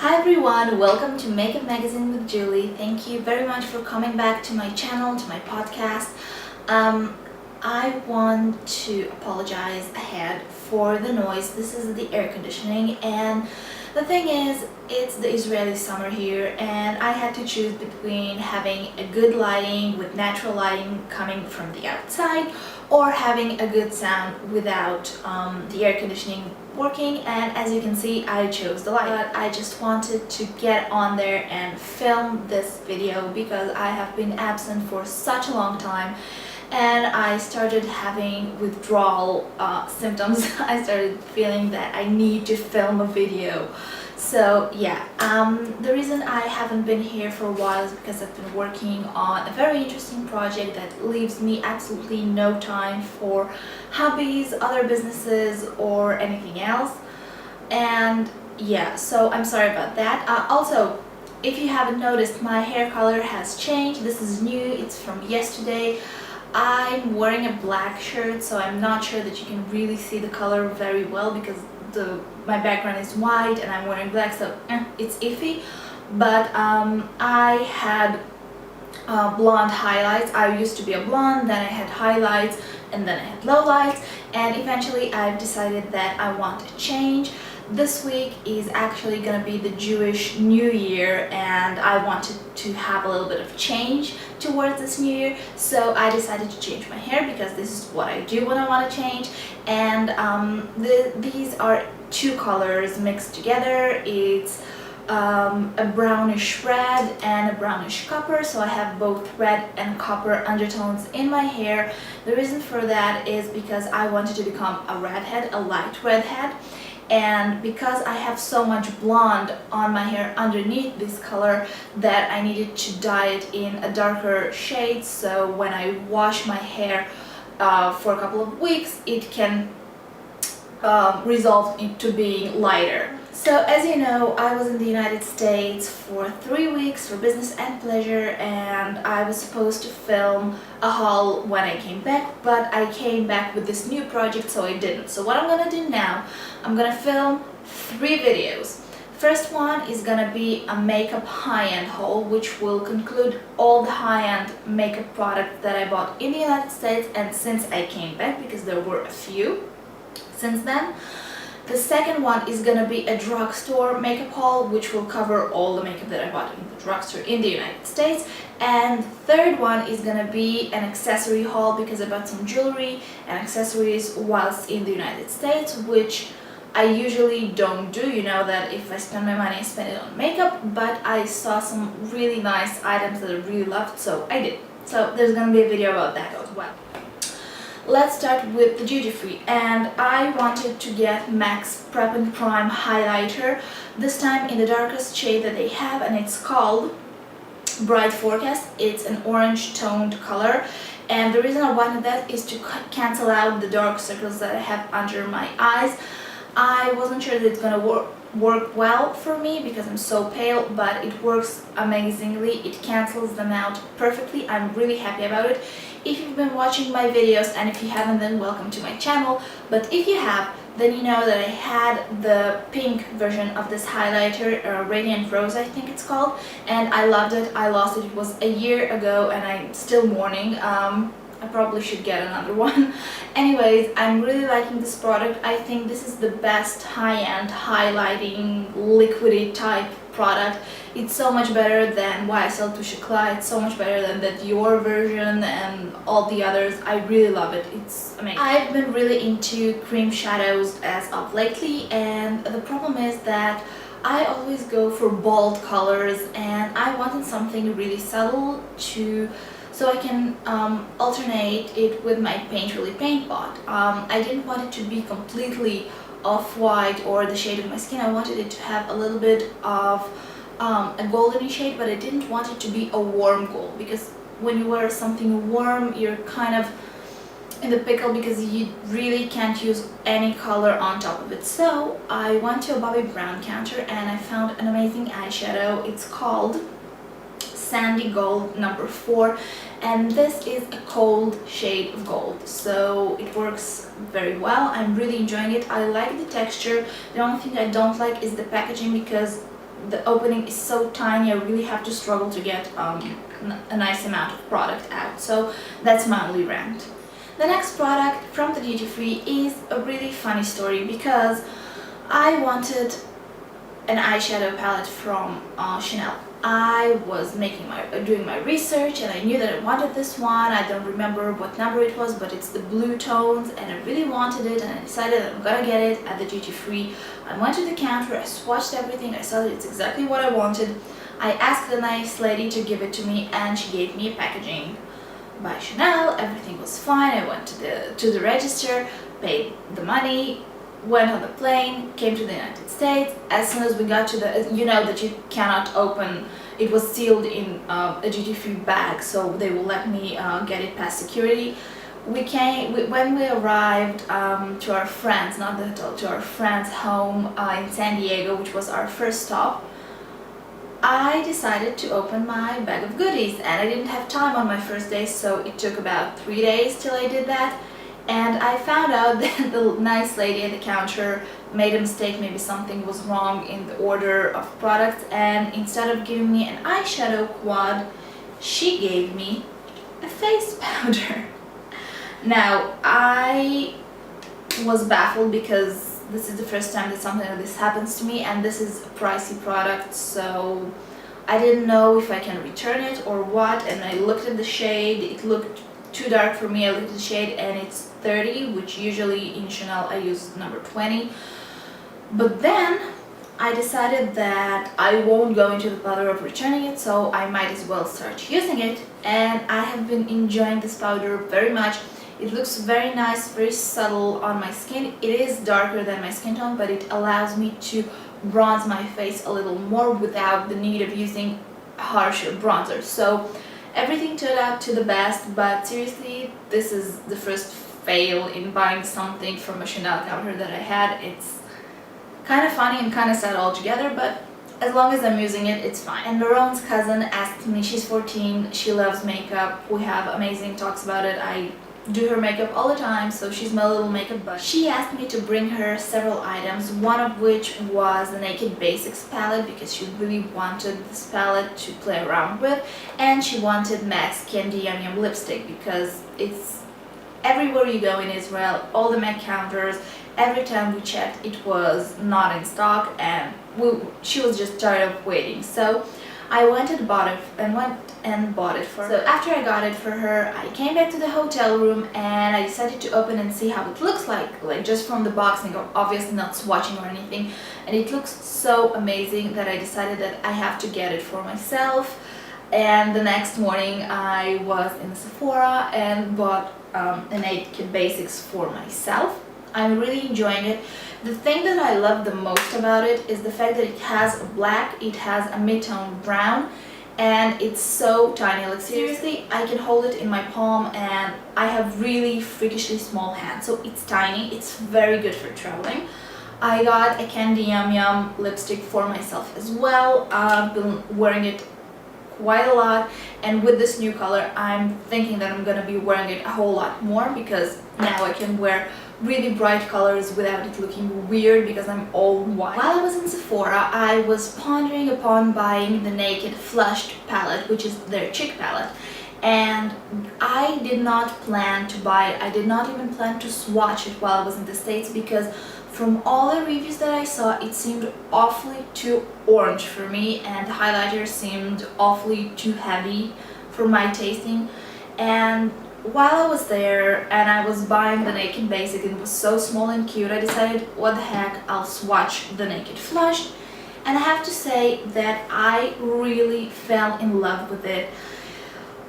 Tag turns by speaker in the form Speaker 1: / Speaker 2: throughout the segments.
Speaker 1: Hi everyone, welcome to Makeup Magazine with Julie. Thank you very much for coming back to my channel, to my podcast. I want to apologize ahead for the noise. This is the air conditioning, and the thing is, it's the Israeli summer here and I had to choose between having a good lighting with natural lighting coming from the outside or having a good sound without the air conditioning working, and as you can see I chose the light. But I just wanted to get on there and film this video because I have been absent for such a long time and I started having withdrawal symptoms. I started feeling that I need to film a video. So yeah, the reason I haven't been here for a while is because I've been working on a very interesting project that leaves me absolutely no time for hobbies, other businesses or anything else. And yeah, so I'm sorry about that. Also, if you haven't noticed, my hair color has changed. This is new, it's from yesterday. I'm wearing a black shirt, so I'm not sure that you can really see the color very well because my background is white and I'm wearing black, so it's iffy. But I had blonde highlights. I used to be a blonde, then I had highlights, and then I had lowlights, and eventually I've decided that I want to change. This week is actually gonna be the Jewish New Year and I wanted to have a little bit of change towards this new year, so I decided to change my hair because this is what I do when I want to change. And these are two colors mixed together. It's a brownish red and a brownish copper, so I have both red and copper undertones in my hair. The reason for that is because I wanted to become a redhead, a light redhead. And because I have so much blonde on my hair underneath this color that I needed to dye it in a darker shade, so when I wash my hair for a couple of weeks it can resolve into being lighter. So as you know, I was in the United States for 3 weeks for business and pleasure, and I was supposed to film a haul when I came back, but I came back with this new project, so I didn't. So what I'm gonna do now, I'm gonna film 3 videos. First one is gonna be a makeup high-end haul, which will conclude all the high-end makeup products that I bought in the United States and since I came back, because there were a few since then. The second one is gonna be a drugstore makeup haul, which will cover all the makeup that I bought in the drugstore in the United States. And the third one is gonna be an accessory haul because I bought some jewelry and accessories whilst in the United States, which I usually don't do. You know that if I spend my money, I spend it on makeup, but I saw some really nice items that I really loved, so I did. So there's gonna be a video about that as well. Let's start with the duty free, and I wanted to get MAC's Prep and Prime highlighter, this time in the darkest shade that they have, and it's called Bright Forecast. It's an orange toned color, and the reason I wanted that is to cancel out the dark circles that I have under my eyes. I wasn't sure that it's gonna work well for me because I'm so pale, but it works amazingly. It cancels them out perfectly. I'm really happy about it. If you've been watching my videos, and if you haven't, then welcome to my channel, but if you have, then you know that I had the pink version of this highlighter, Radiant Rose I think it's called, and I loved it. I lost it. It was a year ago and I'm still mourning. I probably should get another one. Anyways, I'm really liking this product. I think this is the best high-end highlighting liquidy type product. It's so much better than YSL Touche Éclat. It's so much better than the Dior version and all the others. I really love it. It's amazing. I've been really into cream shadows as of lately, and the problem is that I always go for bold colors and I wanted something really subtle so I can alternate it with my Painterly paint pot. I didn't want it to be completely off-white or the shade of my skin. I wanted it to have a little bit of a golden shade, but I didn't want it to be a warm gold, because when you wear something warm you're kind of in the pickle because you really can't use any color on top of it. So I went to a Bobbi Brown counter and I found an amazing eyeshadow. It's called Sandy Gold number 4, and this is a cold shade of gold, so it works very well. I'm really enjoying it. I like the texture. The only thing I don't like is the packaging, because the opening is so tiny. I really have to struggle to get a nice amount of product out. So that's my only rant. The next product from the duty free is a really funny story because I wanted an eyeshadow palette from Chanel. I was doing my research and I knew that I wanted this one. I don't remember what number it was, but it's the blue tones and I really wanted it, and I decided that I'm gonna get it at the duty free. I went to the counter, I swatched everything, I saw that it's exactly what I wanted. I asked the nice lady to give it to me and she gave me a packaging by Chanel. Everything was fine. I went to the register, paid the money, went on the plane, came to the United States. As soon as we got to the, you know that you cannot open, it was sealed in a duty-free bag, so they will let me get it past security. When we arrived to our friends, not the hotel, to our friends' home in San Diego, which was our first stop, I decided to open my bag of goodies, and I didn't have time on my first day, so it took about 3 days till I did that. And I found out that the nice lady at the counter made a mistake. Maybe something was wrong in the order of products, and instead of giving me an eyeshadow quad, she gave me a face powder. Now, I was baffled because this is the first time that something like this happens to me, and this is a pricey product, so I didn't know if I can return it or what. And I looked at the shade, it looked too dark for me. I looked at the shade and it's 30, which usually in Chanel I use number 20. But then I decided that I won't go into the bother of returning it, so I might as well start using it, and I have been enjoying this powder very much. It looks very nice, very subtle on my skin. It is darker than my skin tone, but it allows me to bronze my face a little more without the need of using a harsher bronzer. So everything turned out to the best, but seriously, this is the first fail in buying something from a Chanel counter that I had. It's kind of funny and kind of sad altogether, but as long as I'm using it, it's fine. And Laurent's cousin asked me, she's 14, she loves makeup, we have amazing talks about it. I do her makeup all the time, so she's my little makeup buddy. She asked me to bring her several items, one of which was the Naked Basics palette, because she really wanted this palette to play around with, and she wanted MAC's Candy Yum Yum lipstick because it's everywhere you go in Israel, all the MAC counters, every time we checked it was not in stock, and she was just tired of waiting. So I went and bought it for her. So after I got it for her, I came back to the hotel room and I decided to open and see how it looks like just from the box, and obviously not swatching or anything. And it looks so amazing that I decided that I have to get it for myself. And the next morning I was in Sephora and bought a Naked Basics for myself. I'm really enjoying it. The thing that I love the most about it is the fact that it has a black, it has a mid-tone brown, and it's so tiny. Like seriously, I can hold it in my palm, and I have really freakishly small hands, so it's tiny. It's very good for traveling. I got a Candy Yum Yum lipstick for myself as well. I've been wearing it quite a lot, and with this new color I'm thinking that I'm gonna be wearing it a whole lot more, because now I can wear really bright colors without it looking weird because I'm all white. While I was in Sephora, I was pondering upon buying the Naked Flushed palette, which is their chick palette, and I did not plan to buy it. I did not even plan to swatch it while I was in the States, because from all the reviews that I saw, it seemed awfully too orange for me, and the highlighter seemed awfully too heavy for my tasting. And while I was there and I was buying the Naked Basic, it was so small and cute, I decided, what the heck, I'll swatch the Naked Flushed. And I have to say that I really fell in love with it.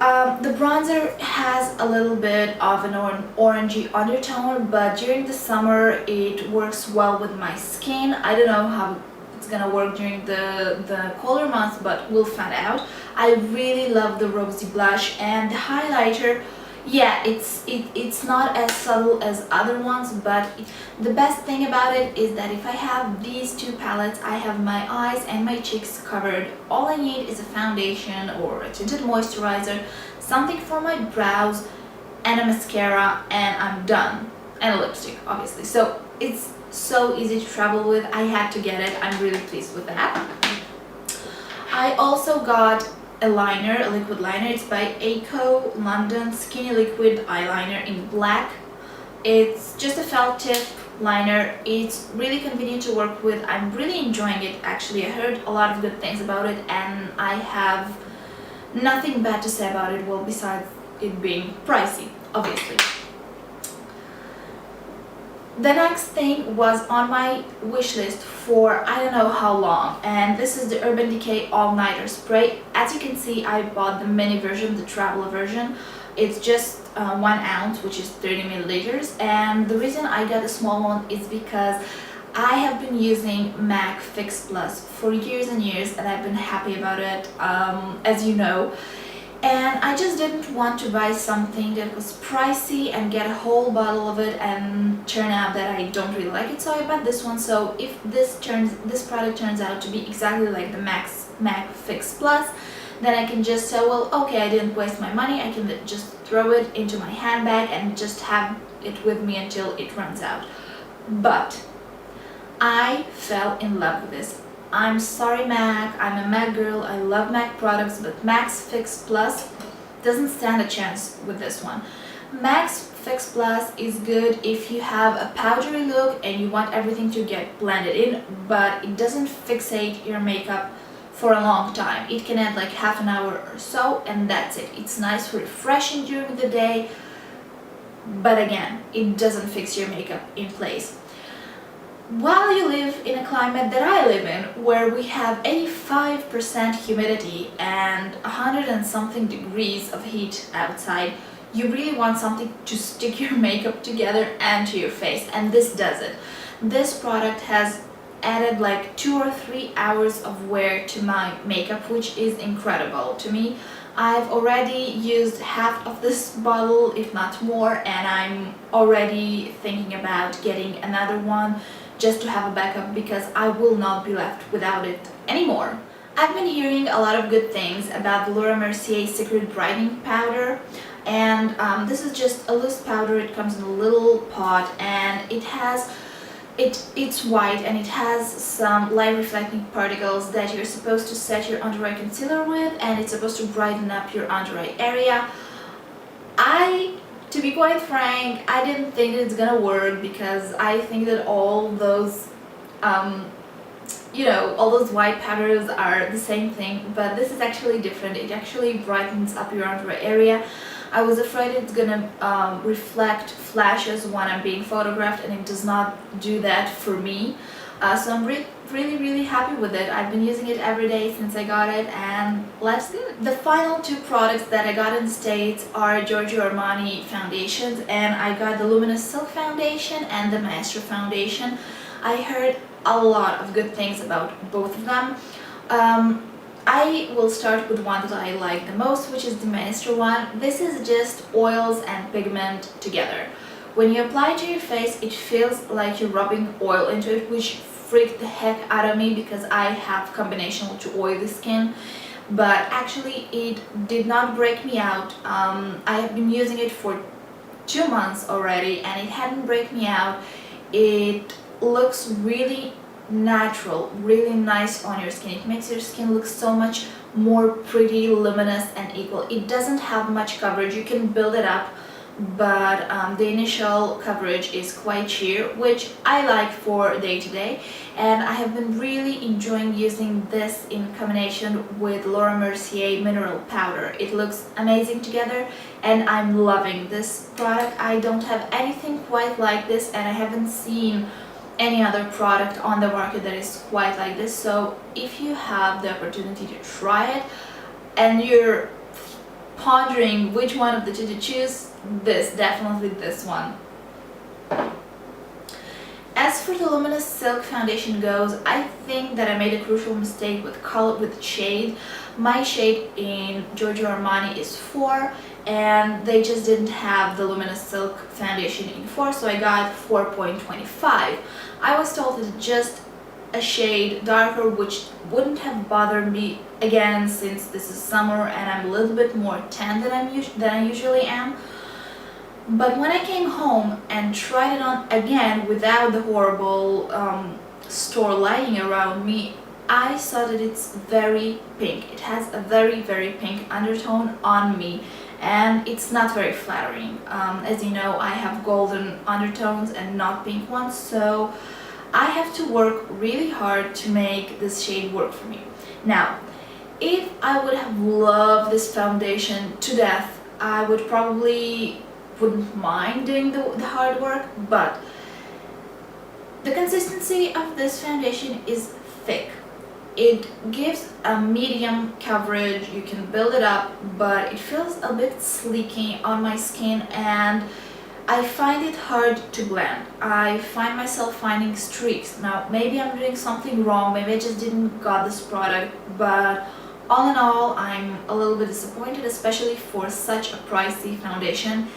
Speaker 1: The bronzer has a little bit of an orangey undertone, but during the summer it works well with my skin. I don't know how it's gonna work during the colder months, but we'll find out. I really love the rosy blush, and the highlighter, yeah, it's not as subtle as other ones, but the best thing about it is that if I have these two palettes, I have my eyes and my cheeks covered. All I need is a foundation or a tinted moisturizer, something for my brows, and a mascara, and I'm done. And a lipstick, obviously. So it's so easy to travel with. I had to get it. I'm really pleased with that. I also got a liner, a liquid liner. It's by Eco London Skinny Liquid Eyeliner in black. It's just a felt tip liner. It's really convenient to work with. I'm really enjoying it actually. I heard a lot of good things about it and I have nothing bad to say about it, well, besides it being pricey, obviously. The next thing was on my wish list for I don't know how long, and this is the Urban Decay All Nighter Spray. As you can see, I bought the mini version, the traveler version. It's just 1 ounce, which is 30 milliliters, and the reason I got the small one is because I have been using MAC Fix Plus for years and years and I've been happy about it, as you know. And I just didn't want to buy something that was pricey and get a whole bottle of it and turn out that I don't really like it, so I bought this one. So if this product turns out to be exactly like the MAC Fix Plus, then I can just say, well, okay, I didn't waste my money, I can just throw it into my handbag and just have it with me until it runs out. But I fell in love with this. I'm sorry MAC, I'm a MAC girl, I love MAC products, but MAC's Fix Plus doesn't stand a chance with this one. MAC's Fix Plus is good if you have a powdery look and you want everything to get blended in, but it doesn't fixate your makeup for a long time. It can add like half an hour or so and that's it. It's nice for refreshing during the day, but again, it doesn't fix your makeup in place. While you live in a climate that I live in, where we have 85% humidity and 100 and something degrees of heat outside, you really want something to stick your makeup together and to your face, and this does it. This product has added like 2 or 3 hours of wear to my makeup, which is incredible to me. I've already used half of this bottle, if not more, and I'm already thinking about getting another one just to have a backup because I will not be left without it anymore. I've been hearing a lot of good things about the Laura Mercier Secret Brightening Powder, and this is just a loose powder. It comes in a little pot and it's white and it has some light reflecting particles that you're supposed to set your under eye concealer with, and it's supposed to brighten up your under eye area. To be quite frank, I didn't think it's gonna work because I think that all those all those white powders are the same thing, but this is actually different. It actually brightens up your under eye area. I was afraid it's gonna reflect flashes when I'm being photographed, and it does not do that for me. So I'm really happy with it. I've been using it every day since I got it, and let's do it. The final 2 products that I got in the States are Giorgio Armani foundations, and I got the Luminous Silk Foundation and the Maestro Foundation. I heard a lot of good things about both of them. I will start with one that I like the most, which is the Maestro one. This is just oils and pigment together. When you apply it to your face, it feels like you're rubbing oil into it, which freaked the heck out of me because I have combination to oily skin, but actually it did not break me out. I have been using it for 2 months already and it hadn't break me out. It looks really natural, really nice on your skin. It makes your skin look so much more pretty, luminous and equal. It doesn't have much coverage, you can build it up, but the initial coverage is quite sheer, which I like for day-to-day, and I have been really enjoying using this in combination with Laura Mercier Mineral Powder. It looks amazing together and I'm loving this product. I don't have anything quite like this and I haven't seen any other product on the market that is quite like this, so if you have the opportunity to try it and you're pondering which one of the 2 to choose, definitely this one. As for the Luminous Silk Foundation goes, I think that I made a crucial mistake with shade. My shade in Giorgio Armani is 4 and they just didn't have the Luminous Silk Foundation in 4, so I got 4.25. I was told that it's just a shade darker, which wouldn't have bothered me again since this is summer and I'm a little bit more tan than I usually am. But when I came home and tried it on again without the horrible store lighting around me, I saw that it's very pink. It has a very pink undertone on me, and it's not very flattering. As you know, I have golden undertones and not pink ones, so I have to work really hard to make this shade work for me. Now, if I would have loved this foundation to death, I would probably wouldn't mind doing the hard work, but the consistency of this foundation is thick. It gives a medium coverage, you can build it up, but it feels a bit sleeky on my skin and I find it hard to blend. I find myself finding streaks. Now, maybe I'm doing something wrong, maybe I just didn't got this product, but all in all, I'm a little bit disappointed, especially for such a pricey foundation,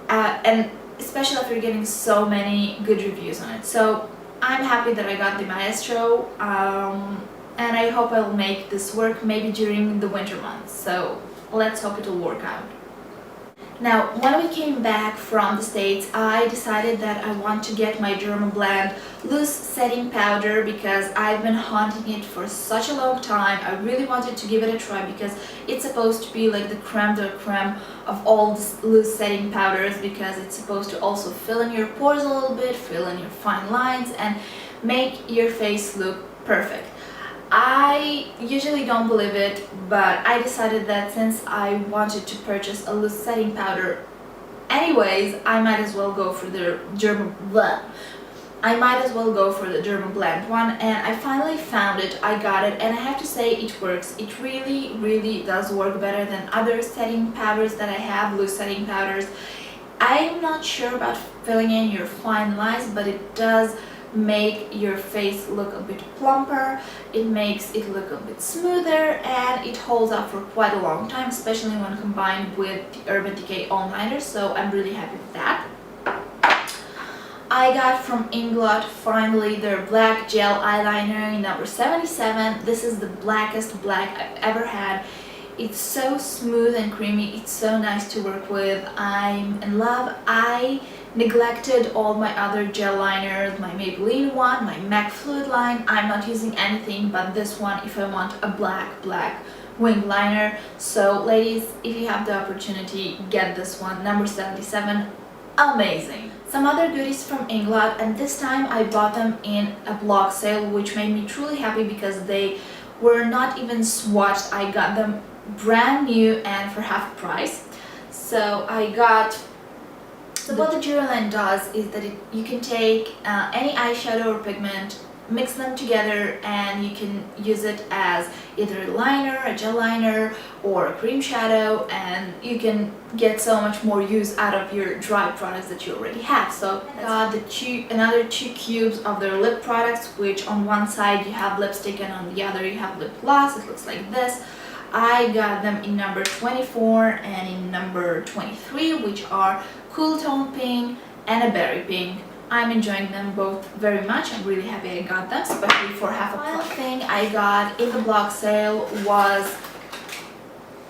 Speaker 1: and especially after getting so many good reviews on it. So I'm happy that I got the Maestro, and I hope I'll make this work maybe during the winter months. So let's hope it'll work out. Now, when we came back from the States, I decided that I want to get my Dermablend loose setting powder because I've been hunting it for such a long time. I really wanted to give it a try because it's supposed to be like the creme de la creme of all these loose setting powders, because it's supposed to also fill in your pores a little bit, fill in your fine lines, and make your face look perfect. I usually don't believe it, but I decided that since I wanted to purchase a loose setting powder anyways, I might as well go for the Dermablend one, and I finally found it. I got it, and I have to say it works. It really does work better than other setting powders that I have, loose setting powders. I'm not sure about filling in your fine lines, but it does make your face look a bit plumper, it makes it look a bit smoother, and it holds up for quite a long time, especially when combined with the Urban Decay All Nighter, so I'm really happy with that. I got from Inglot finally their black gel eyeliner in number 77. This is the blackest black I've ever had. It's so smooth and creamy, it's so nice to work with. I'm in love. I neglected all my other gel liners, my Maybelline one, my MAC Fluid line. I'm not using anything but this one if I want a black wing liner. So ladies, if you have the opportunity, get this one, number 77, amazing. Some other goodies from Inglot, and this time I bought them in a block sale, which made me truly happy because they were not even swatched. I got them brand new and for half price. So I got, so what the Duraline does is that you can take any eyeshadow or pigment, mix them together, and you can use it as either a liner, a gel liner, or a cream shadow, and you can get so much more use out of your dry products that you already have. So I got another 2 cubes of their lip products, which on one side you have lipstick and on the other you have lip gloss. It looks like this. I got them in number 24 and in number 23, which are Cool Tone Pink and a Berry Pink. I'm enjoying them both very much. I'm really happy I got them, especially for half a price. The thing I got in the block sale was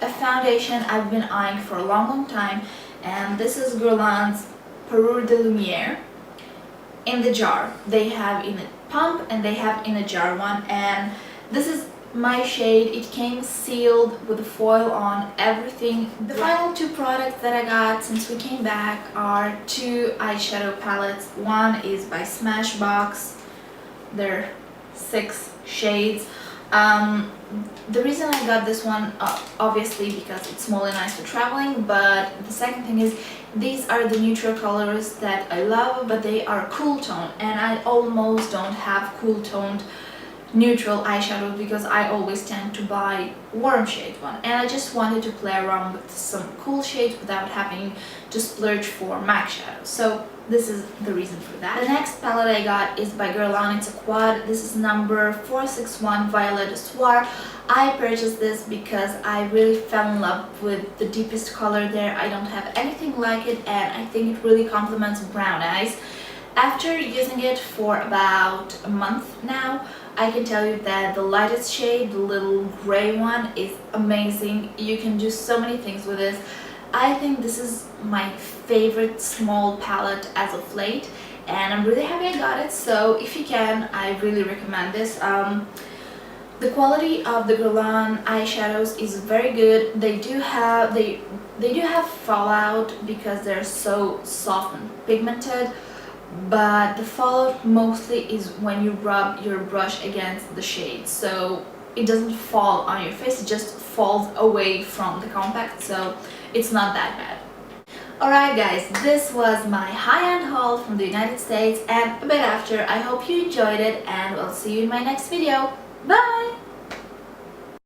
Speaker 1: a foundation I've been eyeing for a long time, and this is Guerlain's Parure de Lumière in the jar. They have in a pump and they have in a jar one, and this is my shade. It came sealed with the foil on, everything. The final 2 products that I got since we came back are 2 eyeshadow palettes. One is by Smashbox. They're 6 shades. The reason I got this one, obviously because it's small and nice for traveling, but the second thing is these are the neutral colors that I love, but they are cool tone, and I almost don't have cool toned neutral eyeshadows because I always tend to buy warm shade one, and I just wanted to play around with some cool shades without having to splurge for MAC shadows. So this is the reason for that. The next palette I got is by Guerlain. It's a quad. This is number 461 Violet du Soir. I purchased this because I really fell in love with the deepest color there. I don't have anything like it, and I think it really complements brown eyes. After using it for about a month now, I can tell you that the lightest shade, the little gray one, is amazing. You can do so many things with this. I think this is my favorite small palette as of late, and I'm really happy I got it. So if you can, I really recommend this. The quality of the Guerlain eyeshadows is very good. They do have fallout because they're so soft and pigmented, but the fallout mostly is when you rub your brush against the shade, so it doesn't fall on your face, it just falls away from the compact, so it's not that bad. Alright guys, this was my high-end haul from the United States and a bit after. I hope you enjoyed it and we'll see you in my next video. Bye!